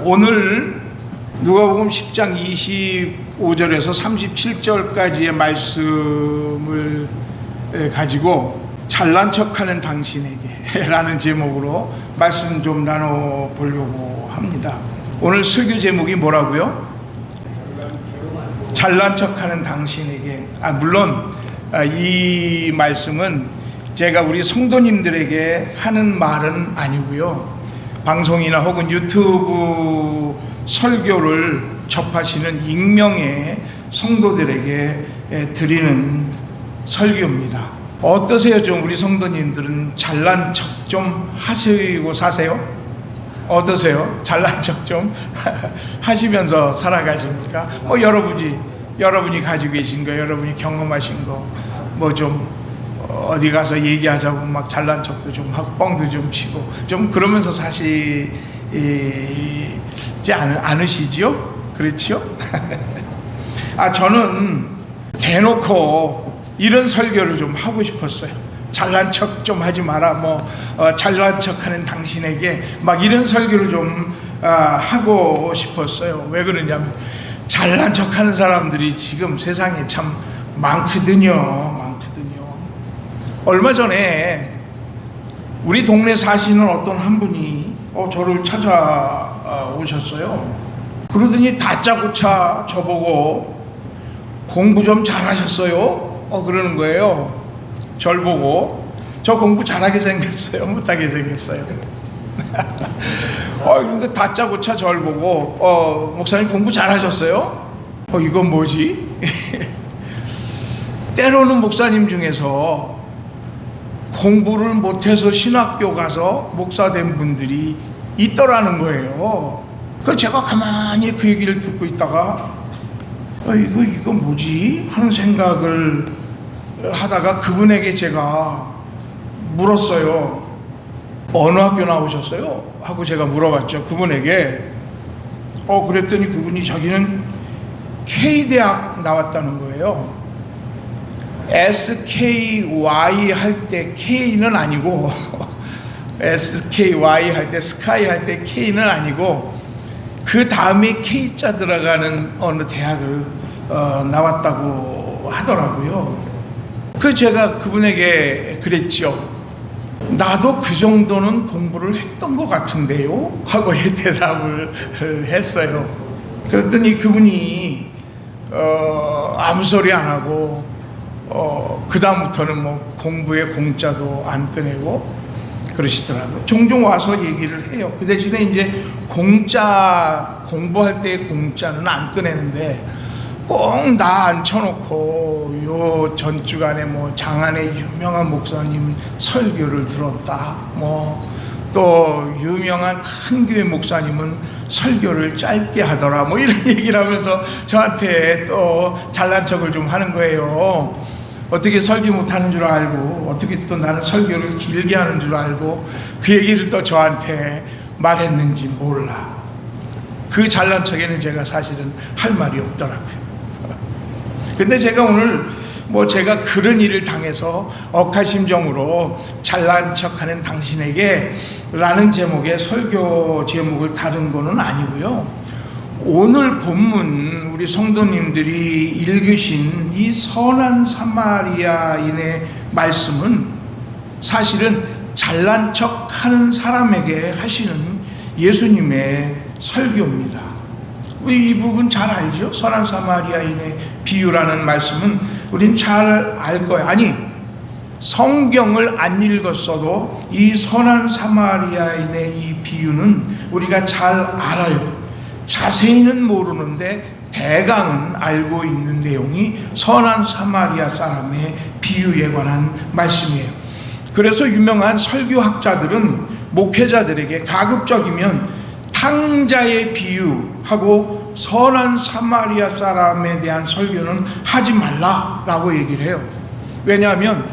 오늘 누가복음 10장 25절에서 37절까지의 말씀을 가지고 잘난 척하는 당신에게 라는 제목으로 말씀 좀 나눠보려고 합니다. 오늘 설교 제목이 뭐라고요? 잘난 척하는 당신에게. 물론 이 말씀은 제가 우리 성도님들에게 하는 말은 아니고요, 방송이나 혹은 유튜브 설교를 접하시는 익명의 성도들에게 드리는 설교입니다. 어떠세요? 좀 우리 성도님들은 잘난 척 좀 하시고 사세요? 어떠세요? 잘난 척 좀 하시면서 살아가십니까? 여러분이 가지고 계신 거, 여러분이 경험하신 거, 뭐 좀 어디 가서 얘기하자고 막 잘난 척도 좀 하고 뻥도 좀 치고 좀 그러면서 사시지 않으시지요? 그렇지요? 저는 대놓고 이런 설교를 좀 하고 싶었어요. 잘난 척 좀 하지 마라, 잘난 척하는 당신에게 막 이런 설교를 좀 하고 싶었어요. 왜 그러냐면 잘난 척하는 사람들이 지금 세상에 참 많거든요. 얼마 전에 우리 동네 사시는 어떤 한 분이 저를 찾아오셨어요. 그러더니 다짜고짜 저보고 공부 좀 잘하셨어요? 그러는 거예요. 절 보고. 저 공부 잘하게 생겼어요? 못하게 생겼어요? 근데 다짜고짜 절 보고 목사님 공부 잘하셨어요? 이건 뭐지? 때로는 목사님 중에서 공부를 못해서 신학교 가서 목사 된 분들이 있더라는 거예요. 그래서 제가 가만히 그 얘기를 듣고 있다가 이거 뭐지? 하는 생각을 하다가 그분에게 제가 물었어요. 어느 학교 나오셨어요? 하고 제가 물어봤죠, 그분에게. 그랬더니 그분이 자기는 K대학 나왔다는 거예요. SKY 할 때 K는 아니고 SKY 할 때 스카이 할 때 K는 아니고 그 다음에 K자 들어가는 어느 대학을 나왔다고 하더라고요. 제가 그분에게 그랬죠. 나도 그 정도는 공부를 했던 것 같은데요? 하고 대답을 했어요. 그랬더니 그분이 아무 소리 안 하고 그 다음부터는 공부에 공짜도 안 꺼내고 그러시더라고요. 종종 와서 얘기를 해요. 그 대신에 이제 공부할 때 공짜는 안 꺼내는데 꼭 나 앉혀놓고 요 전주간에 장안의 유명한 목사님 설교를 들었다, 또 유명한 큰 교회 목사님은 설교를 짧게 하더라, 이런 얘기를 하면서 저한테 또 잘난 척을 좀 하는 거예요. 어떻게 설교 못하는 줄 알고, 어떻게 또 나는 설교를 길게 하는 줄 알고 그 얘기를 또 저한테 말했는지 몰라. 그 잘난 척에는 제가 사실은 할 말이 없더라고요. 근데 제가 오늘 제가 그런 일을 당해서 억하심정으로 잘난 척하는 당신에게 라는 제목의 설교 제목을 다룬 거는 아니고요, 오늘 본문 우리 성도님들이 읽으신 이 선한 사마리아인의 말씀은 사실은 잘난 척하는 사람에게 하시는 예수님의 설교입니다. 이 부분 잘 알죠? 선한 사마리아인의 비유라는 말씀은 우린 잘 알 거예요. 성경을 안 읽었어도 이 선한 사마리아인의 이 비유는 우리가 잘 알아요. 자세히는 모르는데 대강은 알고 있는 내용이 선한 사마리아 사람의 비유에 관한 말씀이에요. 그래서 유명한 설교학자들은 목회자들에게 가급적이면 탕자의 비유하고 선한 사마리아 사람에 대한 설교는 하지 말라라고 얘기를 해요. 왜냐하면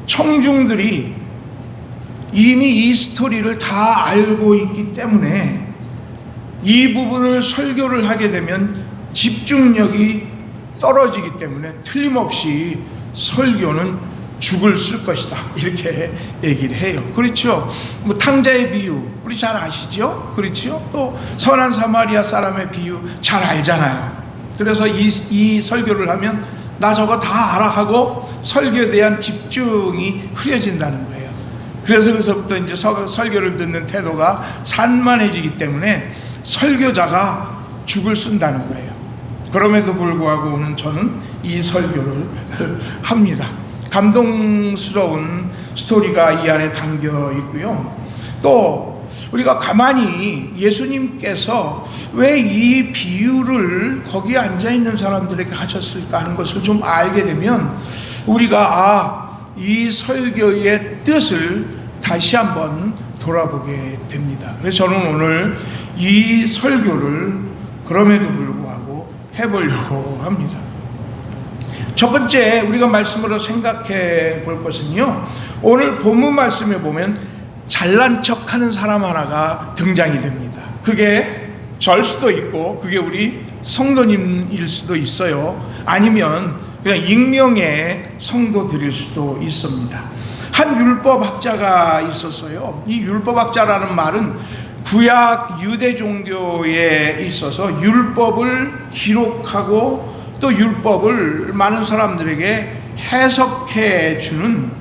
청중들이 이미 이 스토리를 다 알고 있기 때문에 이 부분을 설교를 하게 되면 집중력이 떨어지기 때문에 틀림없이 설교는 죽을 쓸 것이다, 이렇게 얘기를 해요. 그렇죠? 뭐 탕자의 비유 우리 잘 아시죠? 그렇죠? 또 선한 사마리아 사람의 비유 잘 알잖아요. 그래서 이 설교를 하면 나 저거 다 알아 하고 설교에 대한 집중이 흐려진다는 거예요. 그래서 그래서부터 이제 설교를 듣는 태도가 산만해지기 때문에 설교자가 죽을 쓴다는 거예요. 그럼에도 불구하고 오늘 저는 이 설교를 합니다. 감동스러운 스토리가 이 안에 담겨 있고요. 또 우리가 가만히 예수님께서 왜 이 비유를 거기에 앉아있는 사람들에게 하셨을까 하는 것을 좀 알게 되면 우리가 이 설교의 뜻을 다시 한번 돌아보게 됩니다. 그래서 저는 오늘 이 설교를 그럼에도 불구하고 해보려고 합니다. 첫 번째 우리가 말씀으로 생각해 볼 것은요, 오늘 본문 말씀에 보면 잘난 척하는 사람 하나가 등장이 됩니다. 그게 절 수도 있고 그게 우리 성도님일 수도 있어요. 아니면 그냥 익명의 성도들일 수도 있습니다. 한 율법학자가 있었어요. 이 율법학자라는 말은 구약 유대 종교에 있어서 율법을 기록하고 또 율법을 많은 사람들에게 해석해 주는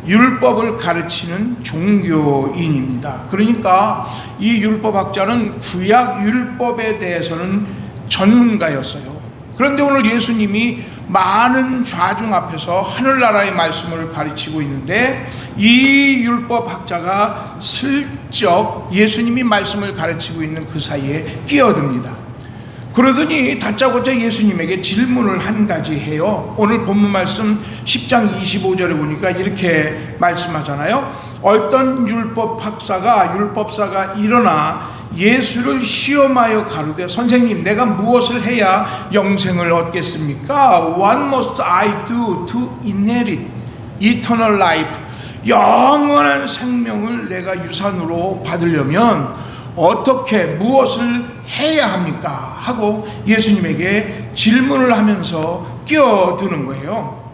율법을 가르치는 종교인입니다. 그러니까 이 율법학자는 구약 율법에 대해서는 전문가였어요. 그런데 오늘 예수님이 많은 좌중 앞에서 하늘나라의 말씀을 가르치고 있는데 이 율법학자가 슬쩍 예수님이 말씀을 가르치고 있는 그 사이에 끼어듭니다. 그러더니 다짜고짜 예수님에게 질문을 한 가지 해요. 오늘 본문 말씀 10장 25절에 보니까 이렇게 말씀하잖아요. 어떤 율법사가 일어나 예수를 시험하여 가로되 선생님, 내가 무엇을 해야 영생을 얻겠습니까? What must I do to inherit eternal life? 영원한 생명을 내가 유산으로 받으려면 어떻게 무엇을 해야 합니까? 하고 예수님에게 질문을 하면서 끼어드는 거예요.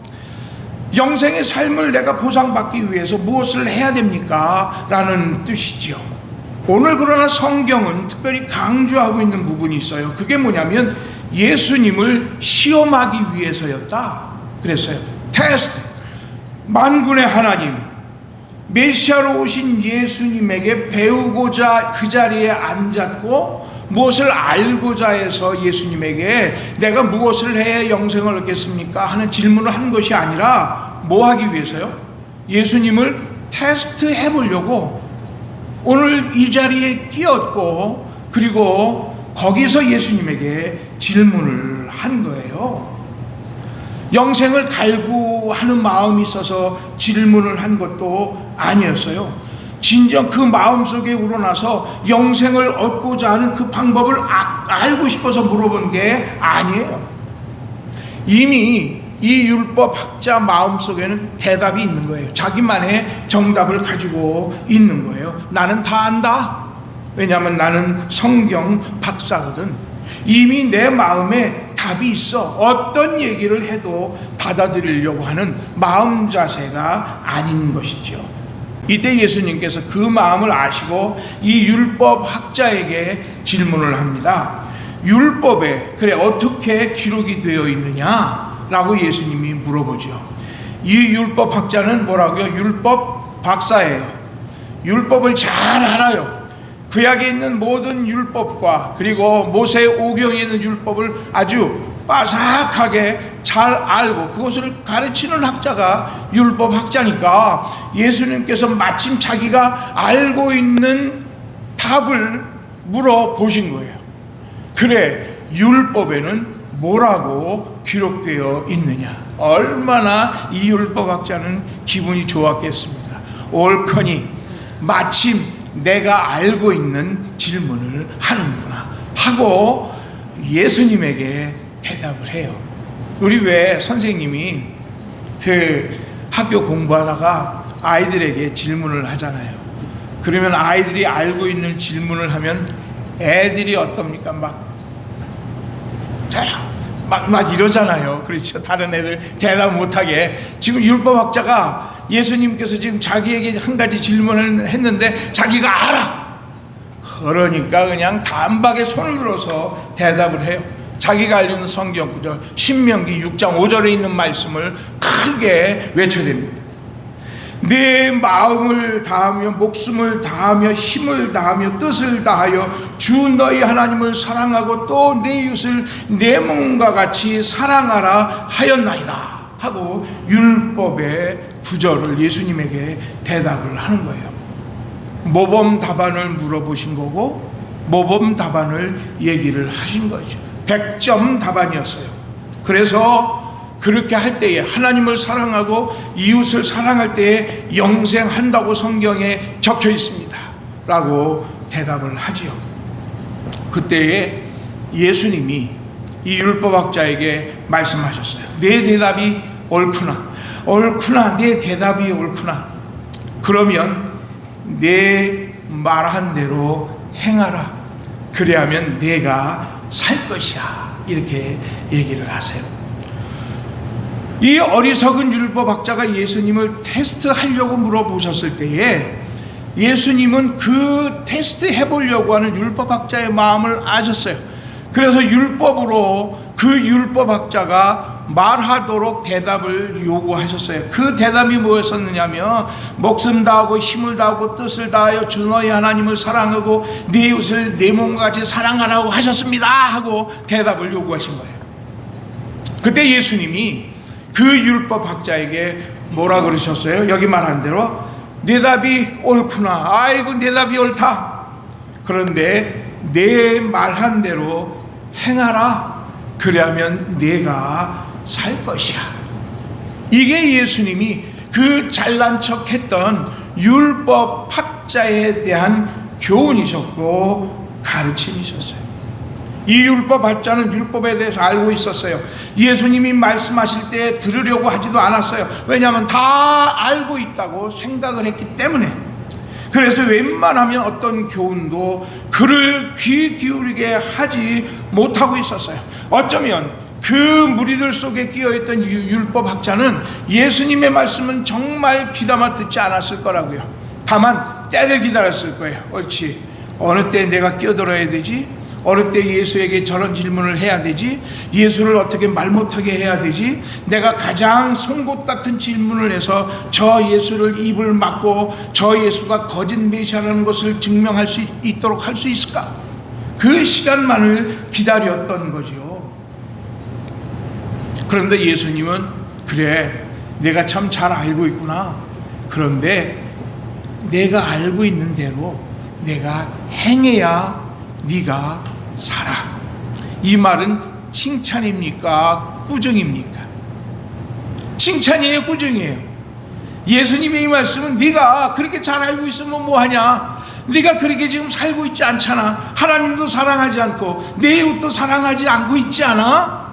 영생의 삶을 내가 보상받기 위해서 무엇을 해야 됩니까? 라는 뜻이지요. 오늘 그러나 성경은 특별히 강조하고 있는 부분이 있어요. 그게 뭐냐면 예수님을 시험하기 위해서였다 그랬어요. 테스트. 만군의 하나님, 메시아로 오신 예수님에게 배우고자 그 자리에 앉았고 무엇을 알고자 해서 예수님에게 내가 무엇을 해야 영생을 얻겠습니까? 하는 질문을 한 것이 아니라 뭐 하기 위해서요? 예수님을 테스트해 보려고 오늘 이 자리에 끼었고 그리고 거기서 예수님에게 질문을 한 거예요. 영생을 갈구하는 마음이 있어서 질문을 한 것도 아니었어요. 진정 그 마음속에 우러나서 영생을 얻고자 하는 그 방법을 알고 싶어서 물어본 게 아니에요. 이미 이 율법학자 마음속에는 대답이 있는 거예요. 자기만의 정답을 가지고 있는 거예요. 나는 다 안다. 왜냐하면 나는 성경 박사거든. 이미 내 마음에 답이 있어. 어떤 얘기를 해도 받아들이려고 하는 마음 자세가 아닌 것이죠. 이때 예수님께서 그 마음을 아시고 이 율법학자에게 질문을 합니다. 율법에 그래 어떻게 기록이 되어 있느냐? 라고 예수님이 물어보죠. 이 율법학자는 뭐라고요? 율법 박사예요. 율법을 잘 알아요. 구약에 있는 모든 율법과 그리고 모세 오경에 있는 율법을 아주 빠삭하게 잘 알고 그것을 가르치는 학자가 율법학자니까 예수님께서 마침 자기가 알고 있는 답을 물어보신 거예요. 그래, 율법에는 뭐라고 기록되어 있느냐? 얼마나 이 율법학자는 기분이 좋았겠습니다. 옳거니 마침 내가 알고 있는 질문을 하는구나 하고 예수님에게 대답을 해요. 우리 왜 선생님이 그 학교 공부하다가 아이들에게 질문을 하잖아요. 그러면 아이들이 알고 있는 질문을 하면 애들이 어떻습니까? 막 막 이러잖아요. 그렇죠. 다른 애들 대답 못하게. 지금 율법학자가 예수님께서 지금 자기에게 한 가지 질문을 했는데 자기가 알아. 그러니까 그냥 단박에 손을 들어서 대답을 해요. 자기가 알려는 성경 구절 신명기 6장 5절에 있는 말씀을 크게 외쳐댑니다. 내 마음을 다하며 목숨을 다하며 힘을 다하며 뜻을 다하여 주 너희 하나님을 사랑하고 또 내 이웃을 내 몸과 같이 사랑하라 하였나이다 하고 율법의 구절을 예수님에게 대답을 하는 거예요. 모범 답안을 물어보신 거고 모범 답안을 얘기를 하신 거죠. 100점 답안이었어요. 그래서 그렇게 할 때에 하나님을 사랑하고 이웃을 사랑할 때에 영생한다고 성경에 적혀 있습니다 라고 대답을 하지요. 그때에 예수님이 이 율법학자에게 말씀하셨어요. 내 대답이 옳구나 내 대답이 옳구나. 그러면 내 말한 대로 행하라. 그래야면 내가 살 것이야. 이렇게 얘기를 하세요. 이 어리석은 율법학자가 예수님을 테스트하려고 물어보셨을 때에 예수님은 그 테스트 해보려고 하는 율법학자의 마음을 아셨어요. 그래서 율법으로 그 율법학자가 말하도록 대답을 요구하셨어요. 그 대답이 뭐였었느냐면 목숨 다하고 힘을 다하고 뜻을 다하여 주 너희 하나님을 사랑하고 네 이웃을 내 몸과 같이 사랑하라고 하셨습니다 하고 대답을 요구하신 거예요. 그때 예수님이 그 율법학자에게 뭐라 그러셨어요? 여기 말한 대로 내 답이 옳구나. 아이고 내 답이 옳다. 그런데 내 말한 대로 행하라. 그래야면 내가 살 것이야. 이게 예수님이 그 잘난 척 했던 율법학자에 대한 교훈이셨고 가르침이셨어요. 이 율법학자는 율법에 대해서 알고 있었어요. 예수님이 말씀하실 때 들으려고 하지도 않았어요. 왜냐하면 다 알고 있다고 생각을 했기 때문에. 그래서 웬만하면 어떤 교훈도 그를 귀 기울이게 하지 못하고 있었어요. 어쩌면 그 무리들 속에 끼어있던 율법학자는 예수님의 말씀은 정말 귀담아 듣지 않았을 거라고요. 다만 때를 기다렸을 거예요. 옳지, 어느 때 내가 끼어들어야 되지? 어느 때 예수에게 저런 질문을 해야 되지? 예수를 어떻게 말 못하게 해야 되지? 내가 가장 송곳 같은 질문을 해서 저 예수를 입을 막고 저 예수가 거짓 메시아라는 것을 증명할 수 있도록 할 수 있을까? 그 시간만을 기다렸던 거죠. 그런데 예수님은 그래, 내가 참 잘 알고 있구나. 그런데 내가 알고 있는 대로 내가 행해야 네가 살아. 이 말은 칭찬입니까? 꾸중입니까? 칭찬이에요? 꾸중이에요? 예수님의 이 말씀은 네가 그렇게 잘 알고 있으면 뭐하냐? 네가 그렇게 지금 살고 있지 않잖아. 하나님도 사랑하지 않고 내 이웃도 사랑하지 않고 있지 않아?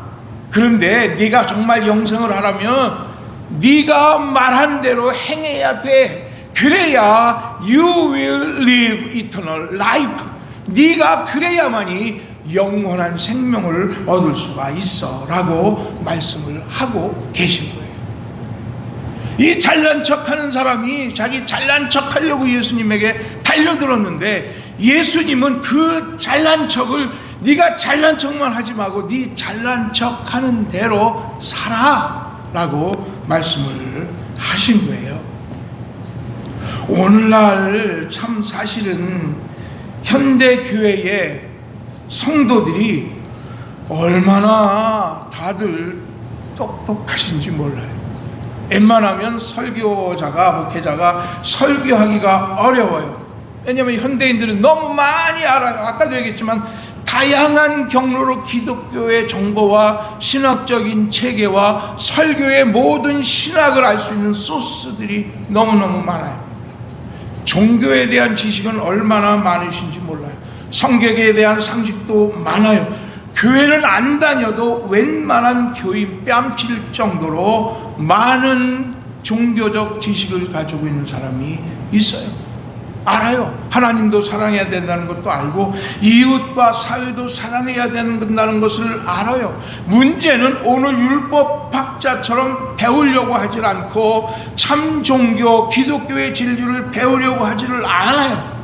그런데 네가 정말 영생을 하려면 네가 말한 대로 행해야 돼. 그래야 you will live eternal life. 네가 그래야만이 영원한 생명을 얻을 수가 있어 라고 말씀을 하고 계신 거예요. 이 잘난 척하는 사람이 자기 잘난 척하려고 예수님에게 달려들었는데 예수님은 그 잘난 척을 네가 잘난 척만 하지 말고 네 잘난 척하는 대로 살아 라고 말씀을 하신 거예요. 오늘날 참 사실은 현대교회의 성도들이 얼마나 다들 똑똑하신지 몰라요. 웬만하면 설교자가, 목회자가 설교하기가 어려워요. 왜냐하면 현대인들은 너무 많이 알아요. 아까도 얘기했지만 다양한 경로로 기독교의 정보와 신학적인 체계와 설교의 모든 신학을 알 수 있는 소스들이 너무너무 많아요. 종교에 대한 지식은 얼마나 많으신지 몰라요. 성경에 대한 상식도 많아요. 교회는 안 다녀도 웬만한 교인 뺨칠 정도로 많은 종교적 지식을 가지고 있는 사람이 있어요. 알아요. 하나님도 사랑해야 된다는 것도 알고 이웃과 사회도 사랑해야 된다는 것을 알아요. 문제는 오늘 율법학자처럼 배우려고 하질 않고 참 종교, 기독교의 진리를 배우려고 하지를 않아요.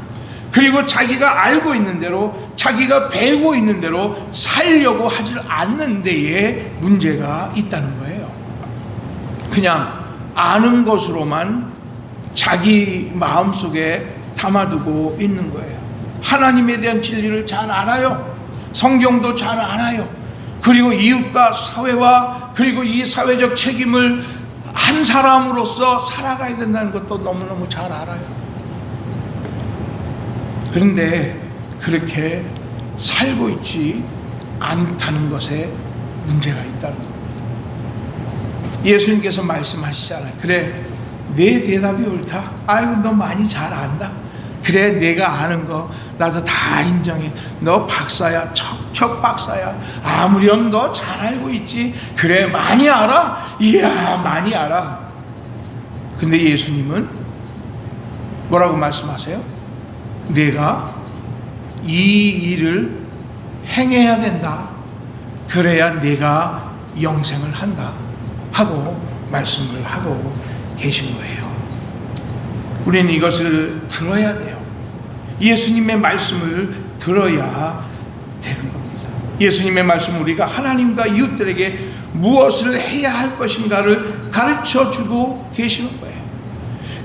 그리고 자기가 알고 있는 대로, 자기가 배우고 있는 대로 살려고 하질 않는 데에 문제가 있다는 거예요. 그냥 아는 것으로만 자기 마음속에 담아두고 있는 거예요. 하나님에 대한 진리를 잘 알아요. 성경도 잘 알아요. 그리고 이웃과 사회와 그리고 이 사회적 책임을 한 사람으로서 살아가야 된다는 것도 너무너무 잘 알아요. 그런데 그렇게 살고 있지 않다는 것에 문제가 있다는 겁니다. 예수님께서 말씀하시잖아요. 그래, 내 대답이 옳다. 아이고, 너 많이 잘 안다. 그래, 내가 아는 거 나도 다 인정해. 너 박사야, 척척 박사야. 아무렴 너 잘 알고 있지. 그래, 많이 알아? 이야, 많이 알아. 근데 예수님은 뭐라고 말씀하세요? 내가 이 일을 행해야 된다. 그래야 내가 영생을 한다 하고 말씀을 하고 계신 거예요. 우리는 이것을 들어야 돼요. 예수님의 말씀을 들어야 되는 겁니다. 예수님의 말씀, 우리가 하나님과 이웃들에게 무엇을 해야 할 것인가를 가르쳐 주고 계시는 거예요.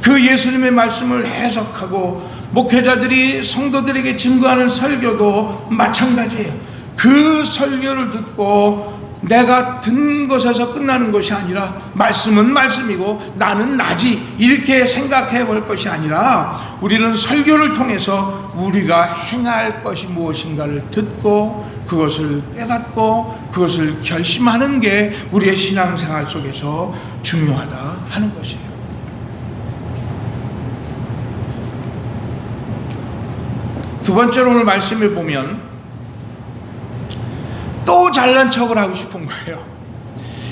그 예수님의 말씀을 해석하고 목회자들이 성도들에게 증거하는 설교도 마찬가지예요. 그 설교를 듣고 내가 듣는 것에서 끝나는 것이 아니라 말씀은 말씀이고 나는 나지 이렇게 생각해 볼 것이 아니라 우리는 설교를 통해서 우리가 행할 것이 무엇인가를 듣고 그것을 깨닫고 그것을 결심하는 게 우리의 신앙생활 속에서 중요하다 하는 것이에요. 두 번째로 오늘 말씀을 보면 또 잘난 척을 하고 싶은 거예요.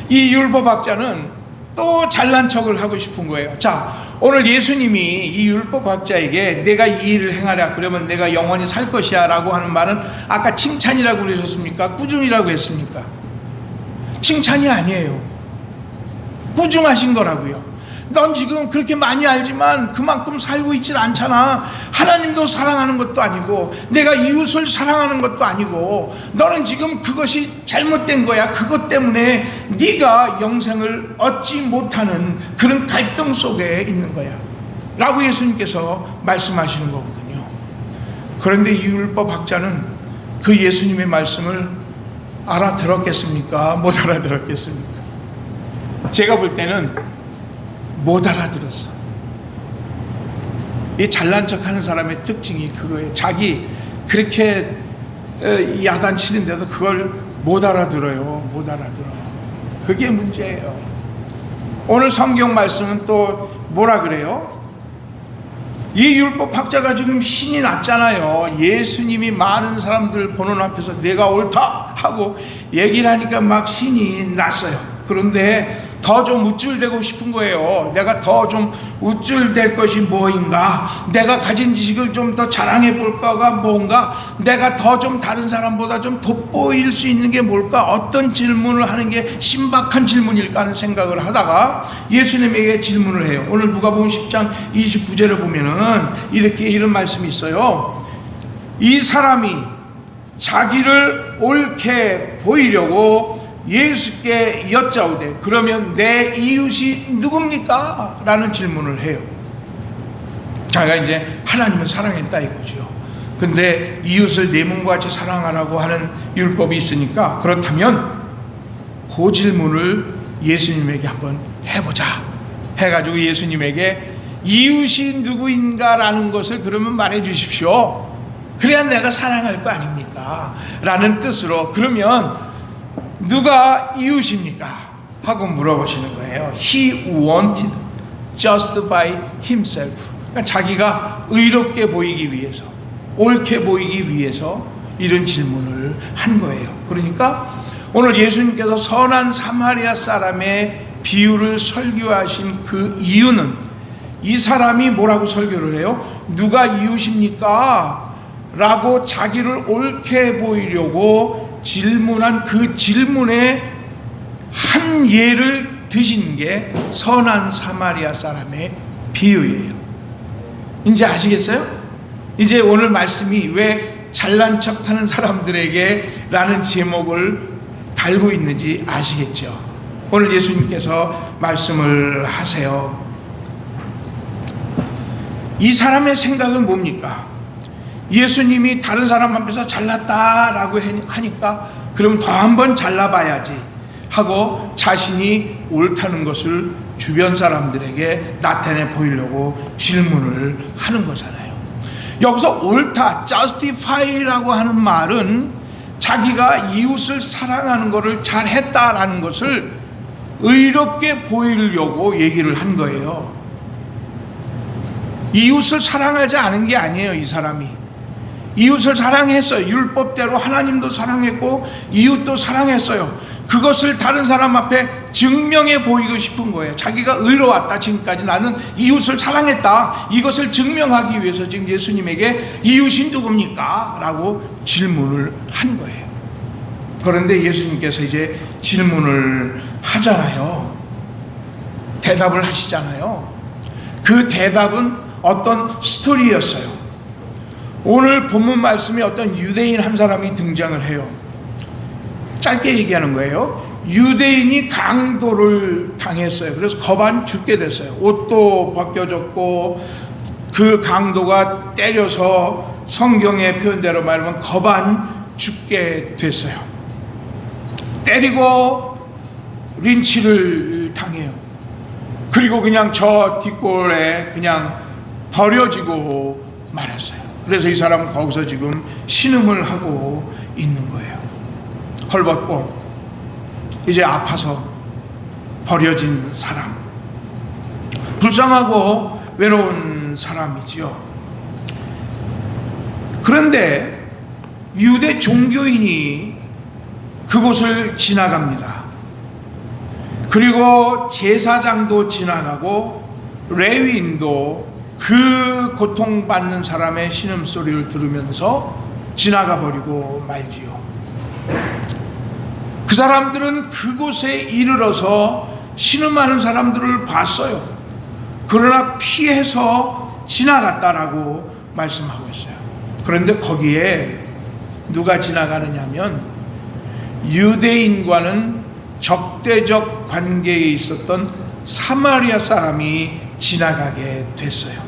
이 율법학자는 또 잘난 척을 하고 싶은 거예요. 자, 오늘 예수님이 이 율법학자에게 내가 이 일을 행하랴 그러면 내가 영원히 살 것이야 라고 하는 말은 아까 칭찬이라고 그러셨습니까? 꾸중이라고 했습니까? 칭찬이 아니에요. 꾸중하신 거라고요. 넌 지금 그렇게 많이 알지만 그만큼 살고 있질 않잖아. 하나님도 사랑하는 것도 아니고 내가 이웃을 사랑하는 것도 아니고 너는 지금 그것이 잘못된 거야. 그것 때문에 네가 영생을 얻지 못하는 그런 갈등 속에 있는 거야 라고 예수님께서 말씀하시는 거거든요. 그런데 이 율법학자는 그 예수님의 말씀을 알아들었겠습니까? 못 알아들었겠습니까? 제가 볼 때는 못 알아들었어. 이 잘난 척 하는 사람의 특징이 그거예요. 자기 그렇게 야단치는데도 그걸 못 알아들어요. 못 알아들어. 그게 문제예요. 오늘 성경 말씀은 또 뭐라 그래요? 이 율법학자가 지금 신이 났잖아요. 예수님이 많은 사람들 보는 앞에서 내가 옳다 하고 얘기를 하니까 막 신이 났어요. 그런데 더 좀 우쭐대고 싶은 거예요. 내가 더 좀 우쭐댈 것이 뭐인가? 내가 가진 지식을 좀 더 자랑해 볼 거가 뭔가? 내가 더 좀 다른 사람보다 좀 돋보일 수 있는 게 뭘까? 어떤 질문을 하는 게 신박한 질문일까 하는 생각을 하다가 예수님에게 질문을 해요. 오늘 누가복음 10장 29절을 보면은 이렇게 이런 말씀이 있어요. 이 사람이 자기를 옳게 보이려고 예수께 여짜오되 그러면 내 이웃이 누굽니까? 라는 질문을 해요. 자기가 이제 하나님을 사랑했다 이거죠. 근데 이웃을 내 몸과 같이 사랑하라고 하는 율법이 있으니까 그렇다면 그 질문을 예수님에게 한번 해보자 해가지고 예수님에게 이웃이 누구인가 라는 것을 그러면 말해 주십시오. 그래야 내가 사랑할 거 아닙니까? 라는 뜻으로 그러면 누가 이웃입니까? 하고 물어보시는 거예요. He wanted just by himself. 그러니까 자기가 의롭게 보이기 위해서, 옳게 보이기 위해서 이런 질문을 한 거예요. 그러니까 오늘 예수님께서 선한 사마리아 사람의 비유를 설교하신 그 이유는 이 사람이 뭐라고 설교를 해요? 누가 이웃입니까? 라고 자기를 옳게 보이려고 질문한 그 질문에 한 예를 드신 게 선한 사마리아 사람의 비유예요. 이제 아시겠어요? 이제 오늘 말씀이 왜 잘난 척 하는 사람들에게 라는 제목을 달고 있는지 아시겠죠? 오늘 예수님께서 말씀을 하세요. 이 사람의 생각은 뭡니까? 예수님이 다른 사람 앞에서 잘났다라고 하니까 그럼 더 한번 잘나봐야지 하고 자신이 옳다는 것을 주변 사람들에게 나타내 보이려고 질문을 하는 거잖아요. 여기서 옳다, justify라고 하는 말은 자기가 이웃을 사랑하는 것을 잘했다라는 것을 의롭게 보이려고 얘기를 한 거예요. 이웃을 사랑하지 않은 게 아니에요. 이 사람이 이웃을 사랑했어요. 율법대로 하나님도 사랑했고 이웃도 사랑했어요. 그것을 다른 사람 앞에 증명해 보이고 싶은 거예요. 자기가 의로웠다, 지금까지 나는 이웃을 사랑했다, 이것을 증명하기 위해서 지금 예수님에게 이웃이 누굽니까? 라고 질문을 한 거예요. 그런데 예수님께서 이제 질문을 하잖아요. 대답을 하시잖아요. 그 대답은 어떤 스토리였어요. 오늘 본문 말씀에 어떤 유대인 한 사람이 등장을 해요. 짧게 얘기하는 거예요. 유대인이 강도를 당했어요. 그래서 거반 죽게 됐어요. 옷도 벗겨졌고 그 강도가 때려서 성경의 표현대로 말하면 거반 죽게 됐어요. 때리고 린치를 당해요. 그리고 그냥 저 뒷골에 그냥 버려지고 말았어요. 그래서 이 사람은 거기서 지금 신음을 하고 있는 거예요. 헐벗고 이제 아파서 버려진 사람, 불쌍하고 외로운 사람이지요. 그런데 유대 종교인이 그곳을 지나갑니다. 그리고 제사장도 지나가고 레위인도 그 고통받는 사람의 신음소리를 들으면서 지나가 버리고 말지요. 그 사람들은 그곳에 이르러서 신음하는 사람들을 봤어요. 그러나 피해서 지나갔다라고 말씀하고 있어요. 그런데 거기에 누가 지나가느냐면 유대인과는 적대적 관계에 있었던 사마리아 사람이 지나가게 됐어요.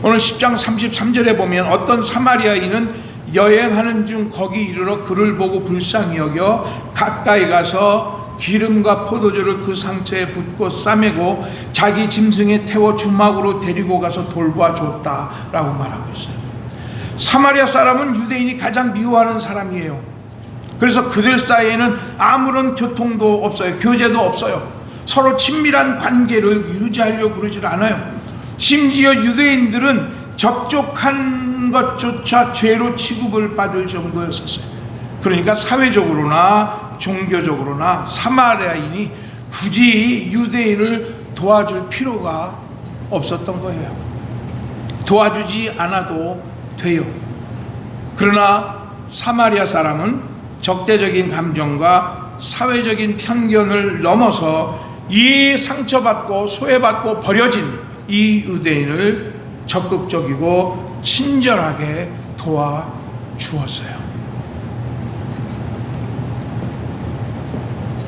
오늘 10장 33절에 보면 어떤 사마리아인은 여행하는 중 거기 이르러 그를 보고 불쌍히 여겨 가까이 가서 기름과 포도주를 그 상처에 붓고 싸매고 자기 짐승에 태워 주막으로 데리고 가서 돌보아 줬다라고 말하고 있어요. 사마리아 사람은 유대인이 가장 미워하는 사람이에요. 그래서 그들 사이에는 아무런 교통도 없어요. 교제도 없어요. 서로 친밀한 관계를 유지하려고 그러질 않아요. 심지어 유대인들은 접촉한 것조차 죄로 취급을 받을 정도였었어요. 그러니까 사회적으로나 종교적으로나 사마리아인이 굳이 유대인을 도와줄 필요가 없었던 거예요. 도와주지 않아도 돼요. 그러나 사마리아 사람은 적대적인 감정과 사회적인 편견을 넘어서 이 상처받고 소외받고 버려진 이 유대인을 적극적이고 친절하게 도와주었어요.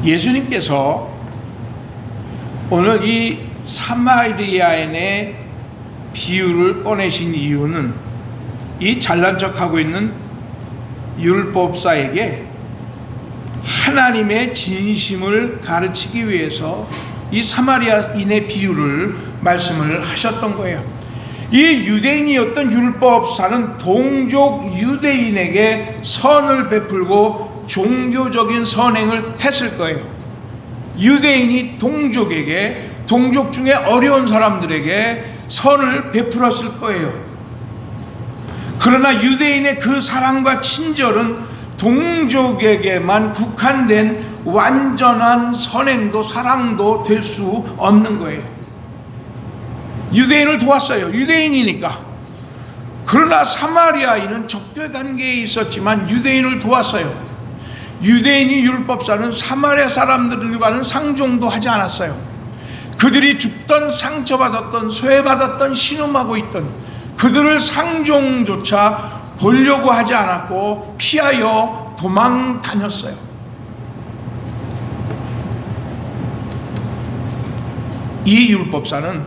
예수님께서 오늘 이 사마리아인의 비유를 꺼내신 이유는 이 잘난 척하고 있는 율법사에게 하나님의 진심을 가르치기 위해서 이 사마리아인의 비유를 말씀을 하셨던 거예요. 이 유대인이었던 율법사는 동족 유대인에게 선을 베풀고 종교적인 선행을 했을 거예요. 유대인이 동족에게, 동족 중에 어려운 사람들에게 선을 베풀었을 거예요. 그러나 유대인의 그 사랑과 친절은 동족에게만 국한된 완전한 선행도 사랑도 될 수 없는 거예요. 유대인을 도왔어요. 유대인이니까. 그러나 사마리아인은 적대 관계에 있었지만 유대인을 도왔어요. 유대인이 율법사는 사마리아 사람들과는 상종도 하지 않았어요. 그들이 죽던, 상처받았던, 소외받았던, 신음하고 있던 그들을 상종조차 보려고 하지 않았고 피하여 도망 다녔어요. 이 율법사는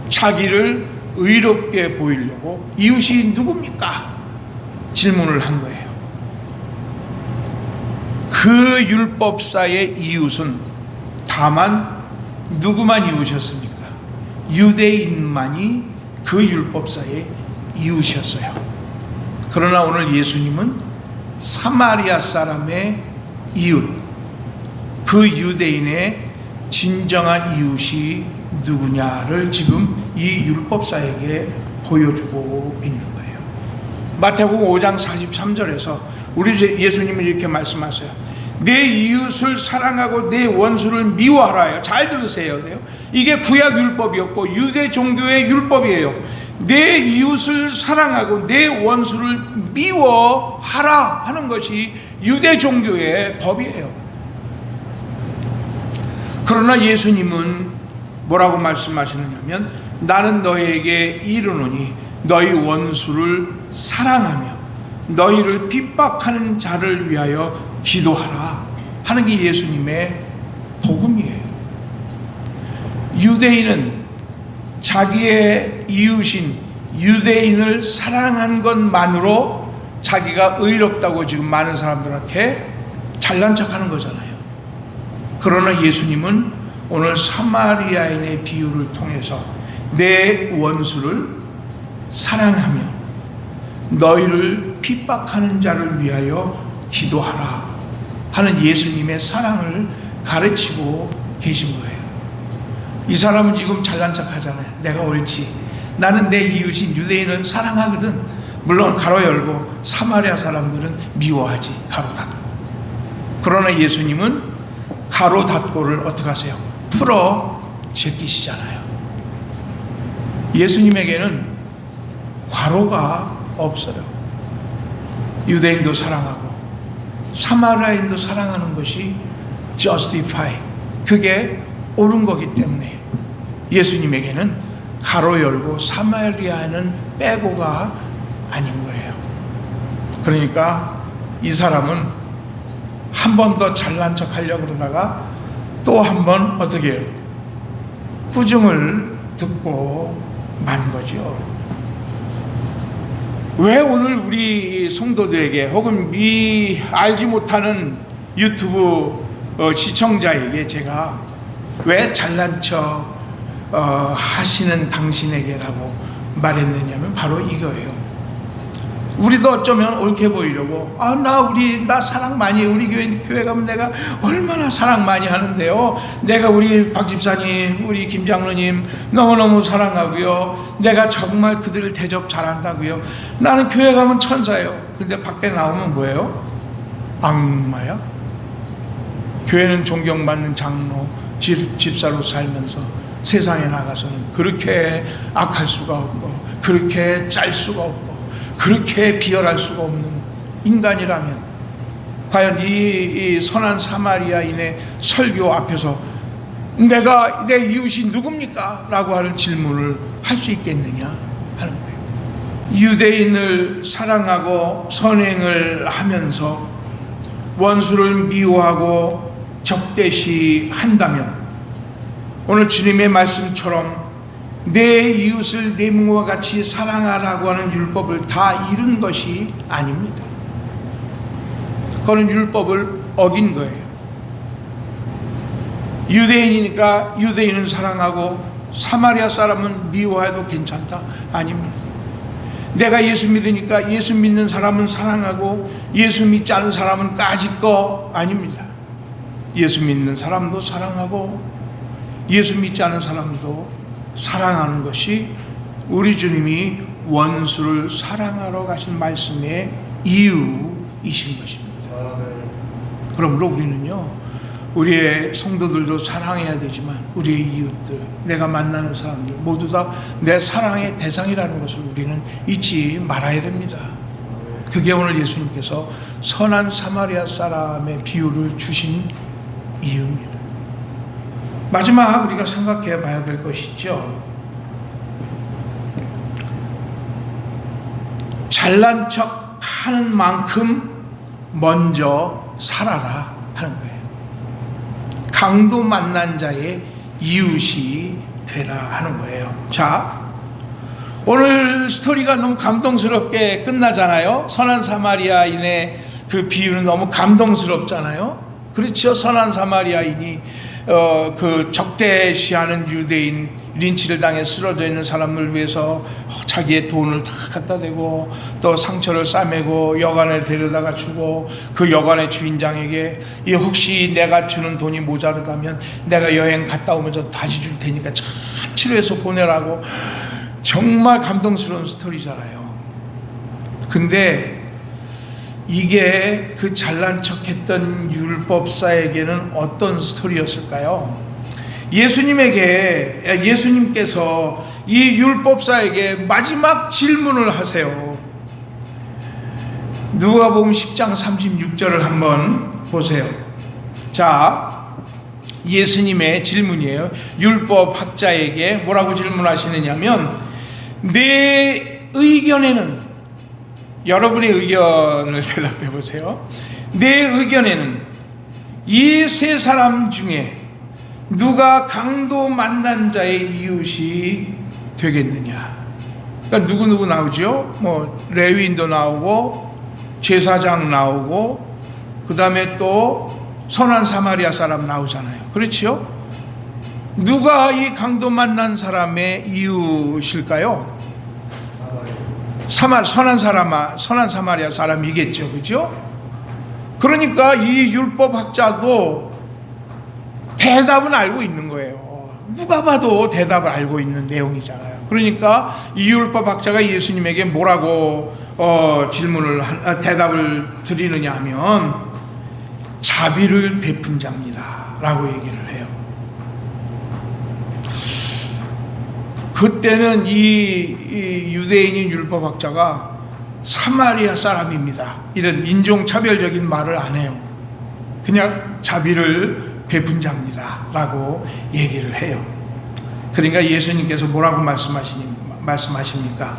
자기를 의롭게 보이려고 이웃이 누굽니까? 질문을 한 거예요. 그 율법사의 이웃은 다만 누구만 이웃이었습니까? 유대인만이 그 율법사의 이웃이었어요. 그러나 오늘 예수님은 사마리아 사람의 이웃, 그 유대인의 진정한 이웃이 누구냐를 지금 이 율법사에게 보여주고 있는 거예요. 마태복음 5장 43절에서 우리 예수님은 이렇게 말씀하세요. 내 이웃을 사랑하고 내 원수를 미워하라요. 잘 들으세요. 이게 구약 율법이었고 유대 종교의 율법이에요. 내 이웃을 사랑하고 내 원수를 미워하라 하는 것이 유대 종교의 법이에요. 그러나 예수님은 뭐라고 말씀하시느냐면 나는 너희에게 이르노니 너희 원수를 사랑하며 너희를 핍박하는 자를 위하여 기도하라 하는 게 예수님의 복음이에요. 유대인은 자기의 이웃인 유대인을 사랑한 것만으로 자기가 의롭다고 지금 많은 사람들한테 잘난 척하는 거잖아요. 그러나 예수님은 오늘 사마리아인의 비유를 통해서 내 원수를 사랑하며 너희를 핍박하는 자를 위하여 기도하라 하는 예수님의 사랑을 가르치고 계신 거예요. 이 사람은 지금 잘난 척 하잖아요. 내가 옳지. 나는 내 이웃인 유대인을 사랑하거든. 물론 가로 열고 사마리아 사람들은 미워하지. 가로 닫고. 그러나 예수님은 가로 닫고를 어떻게 하세요? 풀어 제끼시잖아요. 예수님에게는 괄호가 없어요. 유대인도 사랑하고 사마리아인도 사랑하는 것이 justify, 그게 옳은 거기 때문에 예수님에게는 가로 열고 사마리아는 빼고가 아닌 거예요. 그러니까 이 사람은 한 번 더 잘난 척 하려고 그러다가 또 한 번 어떻게 해요? 꾸중을 듣고 만 거죠. 왜 오늘 우리 성도들에게 혹은 알지 못하는 유튜브 시청자에게 제가 왜 잘난 척 하시는 당신에게라고 말했느냐면 바로 이거예요. 우리도 어쩌면 옳게 보이려고 나 사랑 많이 해. 우리 교회 가면 내가 얼마나 사랑 많이 하는데요. 내가 우리 박 집사님, 우리 김 장로님 너무너무 사랑하고요. 내가 정말 그들을 대접 잘한다고요. 나는 교회 가면 천사예요. 근데 밖에 나오면 뭐예요? 악마야. 교회는 존경받는 장로, 집사로 살면서 세상에 나가서는 그렇게 악할 수가 없고 그렇게 짤 수가 없고 그렇게 비열할 수가 없는 인간이라면 과연 이 선한 사마리아인의 설교 앞에서 내가 내 이웃이 누굽니까? 라고 하는 질문을 할 수 있겠느냐 하는 거예요. 유대인을 사랑하고 선행을 하면서 원수를 미워하고 적대시한다면 오늘 주님의 말씀처럼 내 이웃을 내 몸과 같이 사랑하라고 하는 율법을 다 이룬 것이 아닙니다. 그거는 율법을 어긴 거예요. 유대인이니까 유대인은 사랑하고 사마리아 사람은 미워해도 괜찮다? 아닙니다. 내가 예수 믿으니까 예수 믿는 사람은 사랑하고 예수 믿지 않은 사람은 까짓 거 아닙니다. 예수 믿는 사람도 사랑하고 예수 믿지 않은 사람도 사랑하는 것이 우리 주님이 원수를 사랑하러 가신 말씀의 이유이신 것입니다. 그러므로 우리는요 우리의 성도들도 사랑해야 되지만 우리의 이웃들, 내가 만나는 사람들 모두 다 내 사랑의 대상이라는 것을 우리는 잊지 말아야 됩니다. 그게 오늘 예수님께서 선한 사마리아 사람의 비유를 주신 이유입니다. 마지막 우리가 생각해 봐야 될 것이죠. 잘난 척 하는 만큼 먼저 살아라 하는 거예요. 강도 만난 자의 이웃이 되라 하는 거예요. 자, 오늘 스토리가 너무 감동스럽게 끝나잖아요. 선한 사마리아인의 그 비유는 너무 감동스럽잖아요. 그렇죠. 선한 사마리아인이 그 적대시하는 유대인, 린치를 당해 쓰러져 있는 사람을 위해서 자기의 돈을 다 갖다 대고 또 상처를 싸매고 여관에 데려다가 주고, 그 여관의 주인장에게 혹시 내가 주는 돈이 모자르다면 내가 여행 갔다 오면서 다시 줄 테니까 잘 치료해서 보내라고. 정말 감동스러운 스토리잖아요. 근데 이게 그 잘난 척했던 율법사에게는 어떤 스토리였을까요? 예수님께서 이 율법사에게 마지막 질문을 하세요. 누가복음 10장 36절을 한번 보세요. 자, 예수님의 질문이에요. 율법학자에게 뭐라고 질문하시느냐면, 내 의견에는, 여러분의 의견을 대답해 보세요. 내 의견에는 이 세 사람 중에 누가 강도 만난 자의 이웃이 되겠느냐? 그러니까 누구 나오죠? 뭐 레위인도 나오고 제사장 나오고 그 다음에 또 선한 사마리아 사람 나오잖아요. 그렇죠? 누가 이 강도 만난 사람의 이웃일까요? 선한 사마리아 사람이겠죠. 그죠? 그러니까 이 율법학자도 대답은 알고 있는 거예요. 누가 봐도 대답을 알고 있는 내용이잖아요. 그러니까 이 율법학자가 예수님에게 뭐라고 대답을 드리느냐 하면, 자비를 베푼 자입니다 라고 얘기를 해요. 그때는 이 유대인인 율법학자가 사마리아 사람입니다 이런 인종차별적인 말을 안 해요. 그냥 자비를 베푼 자입니다 라고 얘기를 해요. 그러니까 예수님께서 뭐라고 말씀하십니까?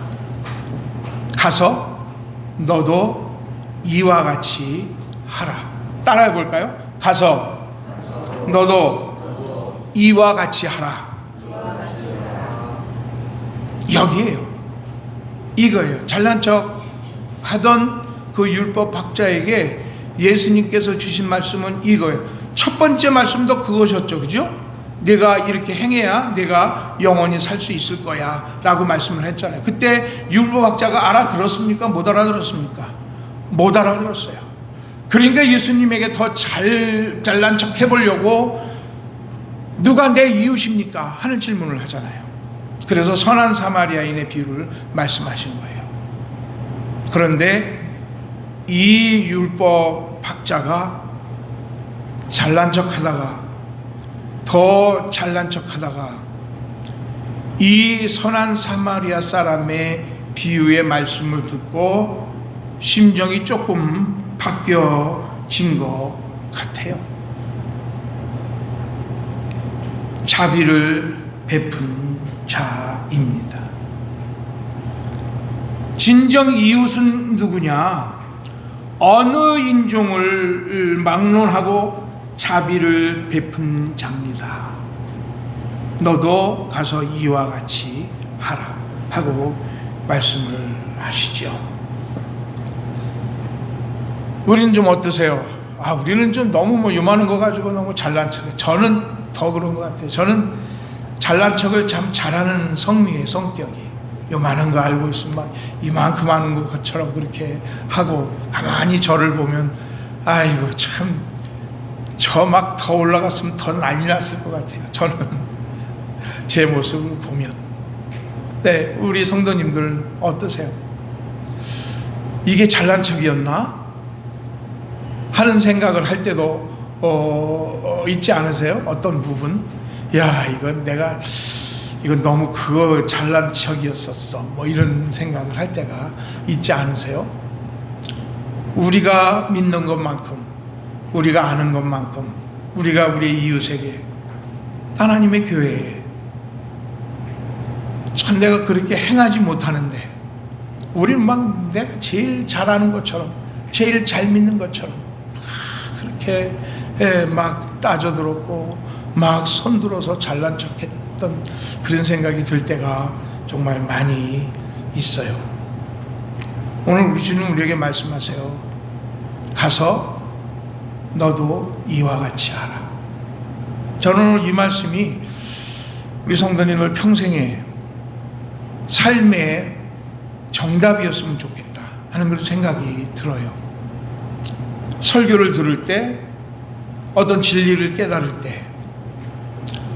가서 너도 이와 같이 하라. 따라해 볼까요? 가서 너도 이와 같이 하라. 여기에요. 이거예요. 잘난 척 하던 그 율법학자에게 예수님께서 주신 말씀은 이거예요. 첫 번째 말씀도 그것이었죠. 그죠? 내가 이렇게 행해야 내가 영원히 살 수 있을 거야 라고 말씀을 했잖아요. 그때 율법학자가 알아들었습니까? 못 알아들었습니까? 못 알아들었어요. 그러니까 예수님에게 더 잘난 척 해보려고 누가 내 이웃입니까? 하는 질문을 하잖아요. 그래서 선한 사마리아인의 비유를 말씀하신 거예요. 그런데 이 율법학자가 잘난 척하다가 더 잘난 척하다가 이 선한 사마리아 사람의 비유의 말씀을 듣고 심정이 조금 바뀌어진 것 같아요. 자비를 베푼 자입니다. 진정 이웃은 누구냐? 어느 인종을 막론하고 자비를 베푼 자입니다. 너도 가서 이와 같이 하라 하고 말씀을 하시죠. 우리는 좀 어떠세요? 우리는 좀 너무 요만한 거 가지고 너무 잘난 척해. 저는 더 그런 것 같아요. 저는 잘난 척을 참 잘하는 성미의 성격이. 요만한 거 알고 있으면 이만큼 하는 것처럼 그렇게 하고, 가만히 저를 보면 아이고 참 저 막 더 올라갔으면 더 난리 났을 것 같아요. 저는 제 모습을 보면. 네, 우리 성도님들 어떠세요? 이게 잘난 척이었나? 하는 생각을 할 때도 있지 않으세요? 어떤 부분? 야, 이건 너무 그거 잘난 척이었었어. 뭐 이런 생각을 할 때가 있지 않으세요? 우리가 믿는 것만큼, 우리가 아는 것만큼, 우리가 우리 이웃에게, 하나님의 교회에 참 내가 그렇게 행하지 못하는데, 우리는 막 내가 제일 잘하는 것처럼, 제일 잘 믿는 것처럼 그렇게 막 따져들었고 막 손들어서 잘난 척했던 그런 생각이 들 때가 정말 많이 있어요. 오늘 우리 주님 우리에게 말씀하세요. 가서 너도 이와 같이 하라. 저는 오늘 이 말씀이 우리 성도님들 평생의 삶의 정답이었으면 좋겠다 하는 그런 생각이 들어요. 설교를 들을 때, 어떤 진리를 깨달을 때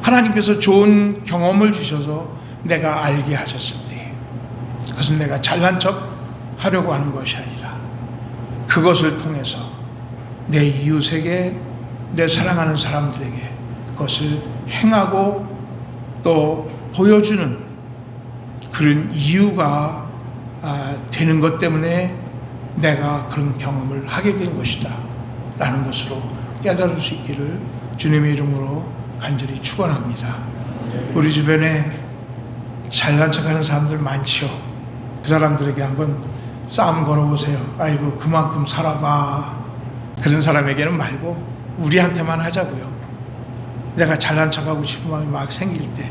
하나님께서 좋은 경험을 주셔서 내가 알게 하셨을 때, 그것은 내가 잘난 척 하려고 하는 것이 아니라 그것을 통해서 내 이웃에게, 내 사랑하는 사람들에게 그것을 행하고 또 보여주는 그런 이유가 되는 것 때문에 내가 그런 경험을 하게 된 것이다 라는 것으로 깨달을 수 있기를 주님의 이름으로 간절히 축원합니다. 우리 주변에 잘난 척하는 사람들 많지요. 그 사람들에게 한번 싸움 걸어보세요. 아이고 그만큼 살아봐. 그런 사람에게는 말고 우리한테만 하자고요. 내가 잘난 척하고 싶은 마음이 막 생길 때,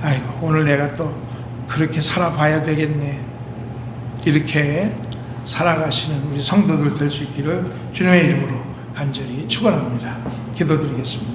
아이고 오늘 내가 또 그렇게 살아봐야 되겠네, 이렇게 살아가시는 우리 성도들 될 수 있기를 주님의 이름으로 간절히 축원합니다. 기도드리겠습니다.